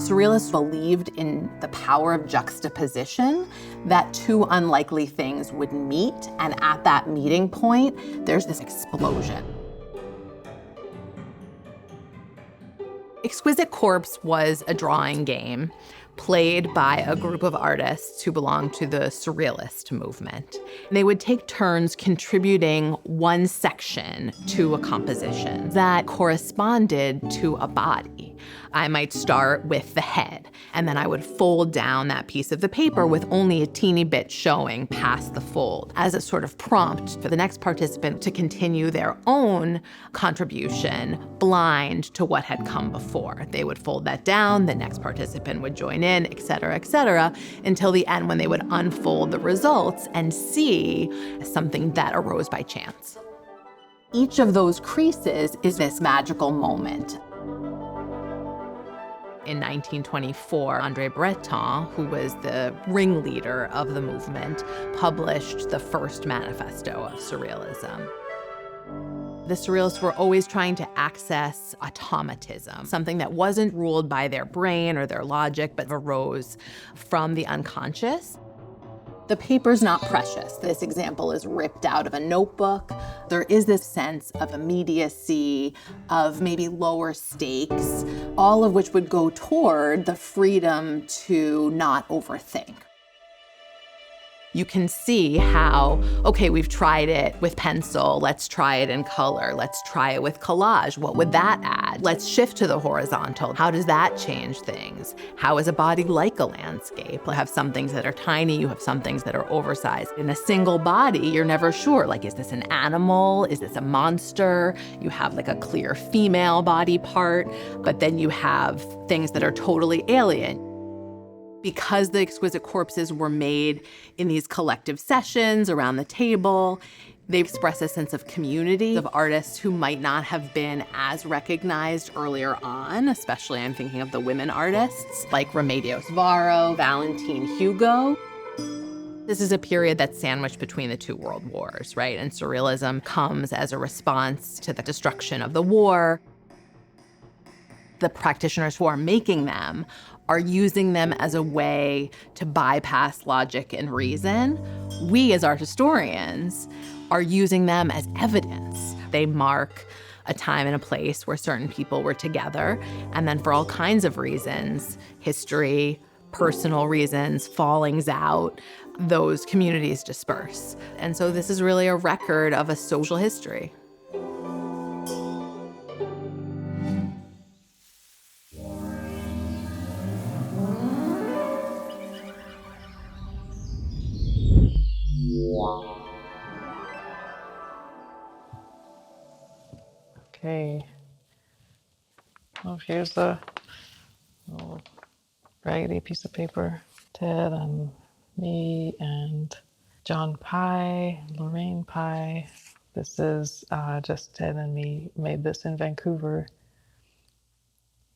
Surrealists believed in the power of juxtaposition, that two unlikely things would meet, and at that meeting point, there's this explosion. Exquisite Corpse was a drawing game played by a group of artists who belonged to the Surrealist movement. They would take turns contributing one section to a composition that corresponded to a body. I might start with the head, and then I would fold down that piece of the paper with only a teeny bit showing past the fold as a sort of prompt for the next participant to continue their own contribution blind to what had come before. They would fold that down, the next participant would join in, et cetera, until the end when they would unfold the results and see something that arose by chance. Each of those creases is this magical moment. In 1924, André Breton, who was the ringleader of the movement, published the first manifesto of Surrealism. The Surrealists were always trying to access automatism, something that wasn't ruled by their brain or their logic, but arose from the unconscious. The paper's not precious. This example is ripped out of a notebook. There is this sense of immediacy, of maybe lower stakes, all of which would go toward the freedom to not overthink. You can see how, okay, we've tried it with pencil, let's try it in color, let's try it with collage, what would that add? Let's shift to the horizontal, how does that change things? How is a body like a landscape? You have some things that are tiny, you have some things that are oversized. In a single body, you're never sure, like, is this an animal? Is this a monster? You have like a clear female body part, but then you have things that are totally alien. Because the exquisite corpses were made in these collective sessions around the table, they express a sense of community of artists who might not have been as recognized earlier on, especially I'm thinking of the women artists like Remedios Varo, Valentine Hugo. This is a period that's sandwiched between the two world wars, right? And Surrealism comes as a response to the destruction of the war. The practitioners who are making them are using them as a way to bypass logic and reason. We, as art historians, are using them as evidence. They mark a time and a place where certain people were together, and then for all kinds of reasons, history, personal reasons, fallings out, those communities disperse. And so this is really a record of a social history. Okay. Well, here's the little raggedy piece of paper. Ted and me and John Pye, Lorraine Pye. This is just Ted and me made this in Vancouver.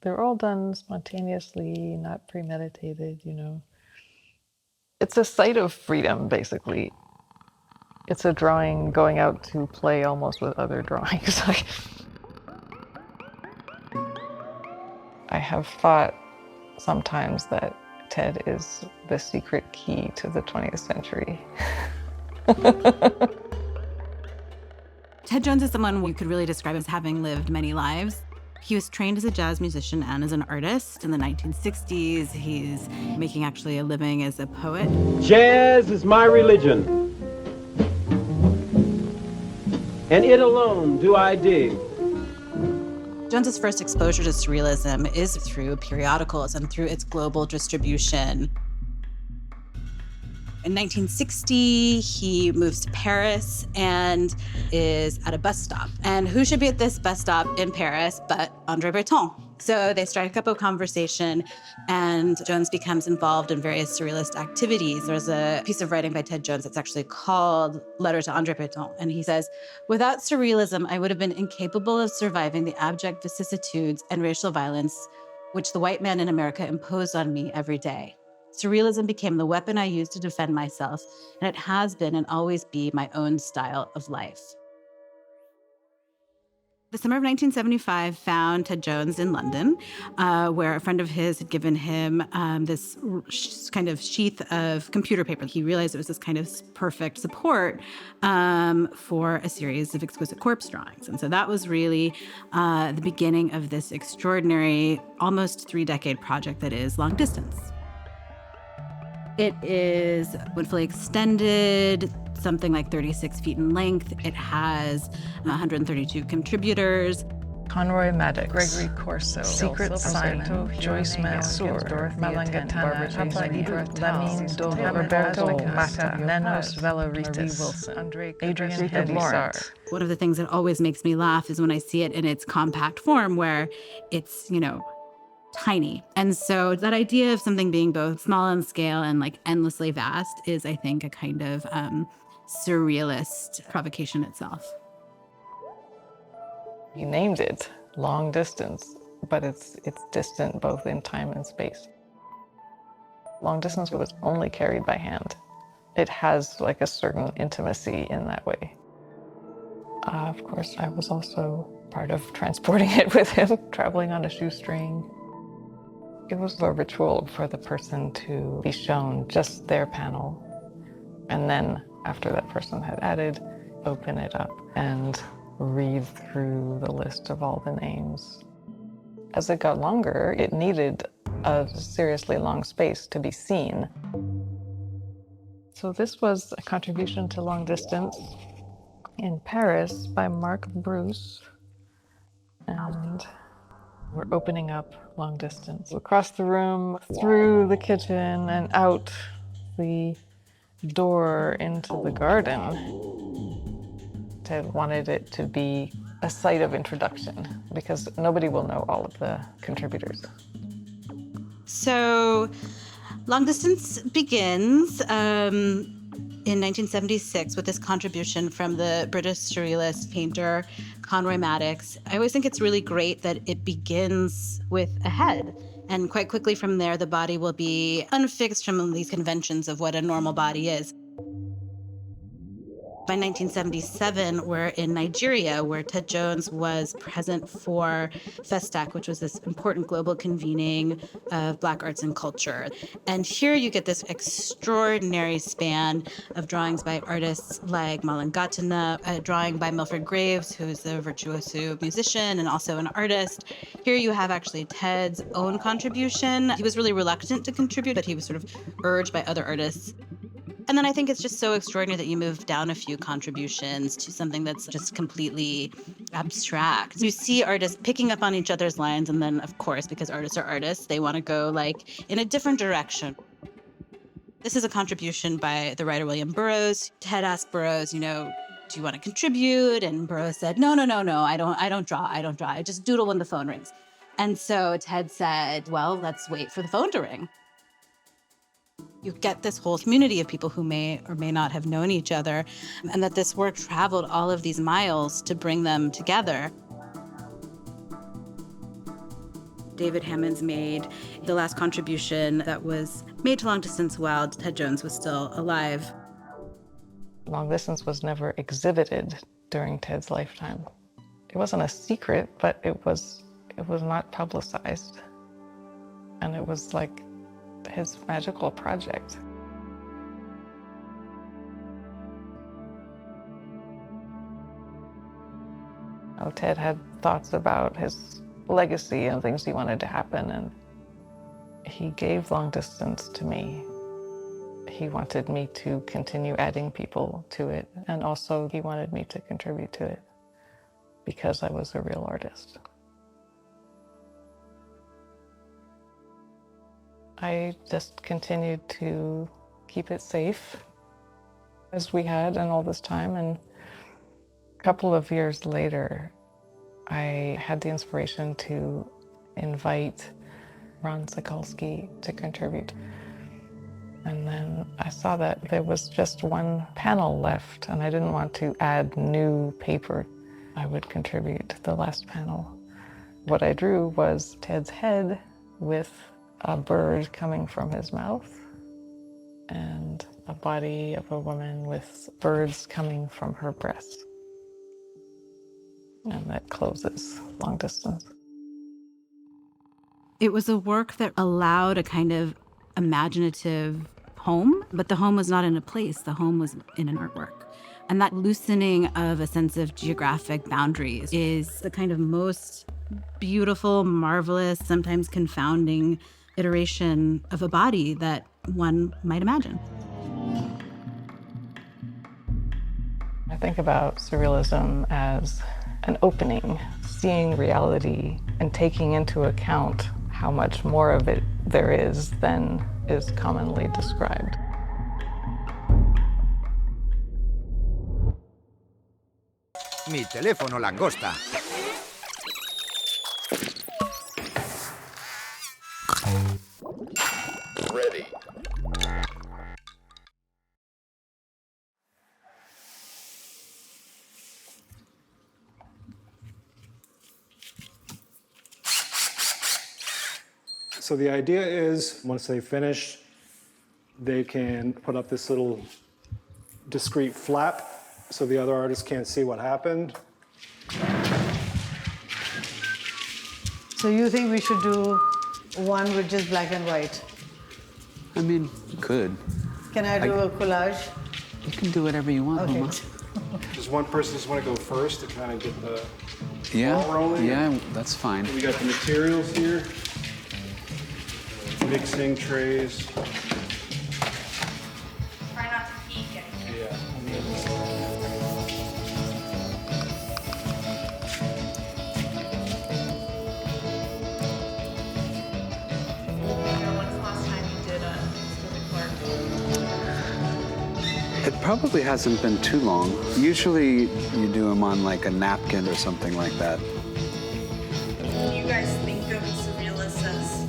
They're all done spontaneously, not premeditated, you know. It's a site of freedom, basically. It's a drawing going out to play almost with other drawings. I have thought sometimes that Ted is the secret key to the 20th century. Ted Joans is someone you could really describe as having lived many lives. He was trained as a jazz musician and as an artist in the 1960s. He's making actually a living as a poet. Jazz is my religion, and it alone do I dig. Jones's first exposure to Surrealism is through periodicals and through its global distribution. In 1960, he moves to Paris and is at a bus stop. And who should be at this bus stop in Paris but André Breton? So they strike up a conversation, and Joans becomes involved in various surrealist activities. There's a piece of writing by Ted Joans that's actually called Letter to André Breton, and he says, "Without surrealism, I would have been incapable of surviving the abject vicissitudes and racial violence which the white man in America imposed on me every day. Surrealism became the weapon I used to defend myself, and it has been and always be my own style of life." The summer of 1975 found Ted Joans in London, where a friend of his had given him this kind of sheath of computer paper. He realized it was this kind of perfect support for a series of exquisite corpse drawings. And so that was really the beginning of this extraordinary, almost 3-decade project that is Long Distance. It is, when fully extended, something like 36 feet in length. It has 132 contributors. Conroy Maddox, Gregory Corso, Secret Simon, Joyce Mansour, Malanga Tattersall, Roberto Mata, Nenos Veloritas, Adrian Hedlorant. One of the things that always makes me laugh is when I see it in its compact form, where it's, tiny. And so that idea of something being both small in scale and like endlessly vast is, I think, a kind of surrealist provocation itself. He named it Long Distance, but it's distant both in time and space. Long Distance was only carried by hand. It has like a certain intimacy in that way. Of course, I was also part of transporting it with him, traveling on a shoestring. It was a ritual for the person to be shown just their panel. And then after that person had added, open it up and read through the list of all the names. As it got longer, it needed a seriously long space to be seen. So this was a contribution to Long Distance in Paris by Marc Bruce. And we're opening up Long Distance. Across the room, through the kitchen, and out the door into the garden. Ted wanted it to be a site of introduction because nobody will know all of the contributors. So Long Distance begins in 1976 with this contribution from the British surrealist painter Conroy Maddox. I always think it's really great that it begins with a head. And quite quickly from there, the body will be unfixed from these conventions of what a normal body is. By 1977, we're in Nigeria, where Ted Joans was present for Festac, which was this important global convening of Black arts and culture. And here you get this extraordinary span of drawings by artists like Malangatana, a drawing by Milford Graves, who is a virtuoso musician and also an artist. Here you have actually Ted's own contribution. He was really reluctant to contribute, but he was sort of urged by other artists. And then I think it's just so extraordinary that you move down a few contributions to something that's just completely abstract. You see artists picking up on each other's lines, and then, of course, because artists are artists, they want to go like in a different direction. This is a contribution by the writer William Burroughs. Ted asked Burroughs, do you want to contribute? And Burroughs said, no, I don't draw. I just doodle when the phone rings. And so Ted said, well, let's wait for the phone to ring. You get this whole community of people who may or may not have known each other, and that this work traveled all of these miles to bring them together. David Hammons made the last contribution that was made to Long Distance while Ted Joans was still alive. Long Distance was never exhibited during Ted's lifetime. It wasn't a secret, but it was not publicized. And it was like his magical project. Ted had thoughts about his legacy and things he wanted to happen, and he gave Long Distance to me. He wanted me to continue adding people to it, and also he wanted me to contribute to it because I was a real artist. I just continued to keep it safe as we had in all this time, and a couple of years later, I had the inspiration to invite Ron Sikulski to contribute. And then I saw that there was just one panel left, and I didn't want to add new paper. I would contribute the last panel. What I drew was Ted's head with a bird coming from his mouth and a body of a woman with birds coming from her breast. and that closes long distance. It was a work that allowed a kind of imaginative home, but the home was not in a place, the home was in an artwork. And that loosening of a sense of geographic boundaries is the kind of most beautiful, marvelous, sometimes confounding iteration of a body that one might imagine. I think about surrealism as an opening, seeing reality and taking into account how much more of it there is than is commonly described. Mi teléfono langosta. Ready. So the idea is, once they finish, they can put up this little discrete flap so the other artists can't see what happened. So you think we should do one with just black and white? I mean, you could. Can I do a collage? You can do whatever you want, Okay. Huma. Does one person just want to go first to kind of get the Yeah, ball rolling? yeah, that's fine. We got the materials here. Mixing trays. Try not to peek it. Yeah. When's the last time you did a specific work? It probably hasn't been too long. Usually you do them on like a napkin or something like that. Do you guys think of Surrealists as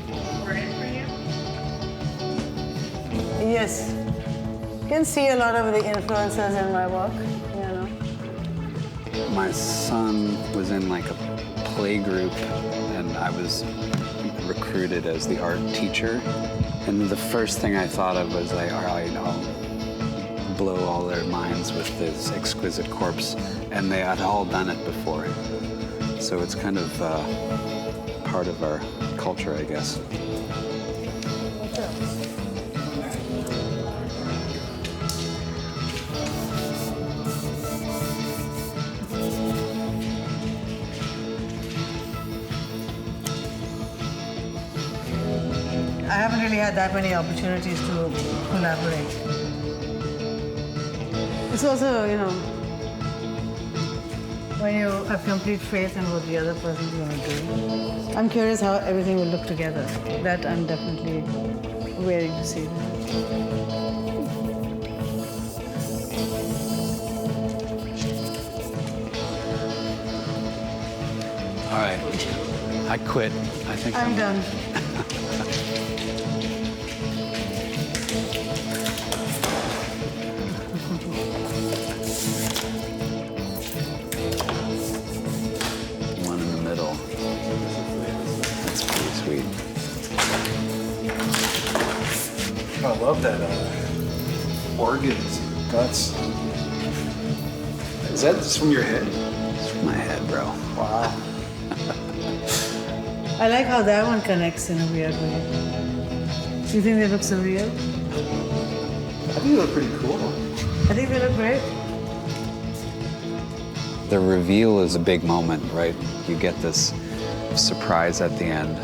important for you? Yes. You can see a lot of the influences in my work, you know. My son was in like a play group and I was recruited as the art teacher. And the first thing I thought of was like, all right, I'll blow all their minds with this exquisite corpse. And they had all done it before. So it's kind of part of our culture, I guess. I haven't really had that many opportunities to collaborate. It's also, you know, when you have complete faith in what the other person's going to do. I'm curious how everything will look together. That I'm definitely waiting to see. All right, I quit. I think I'm done. One in the middle. That's pretty sweet. I love that organs, guts. Is that just from your head? It's from my head, bro. Wow. I like how that one connects in a weird way. Do you think they look surreal? I think they look pretty cool. I think they look great. The reveal is a big moment, right? You get this surprise at the end.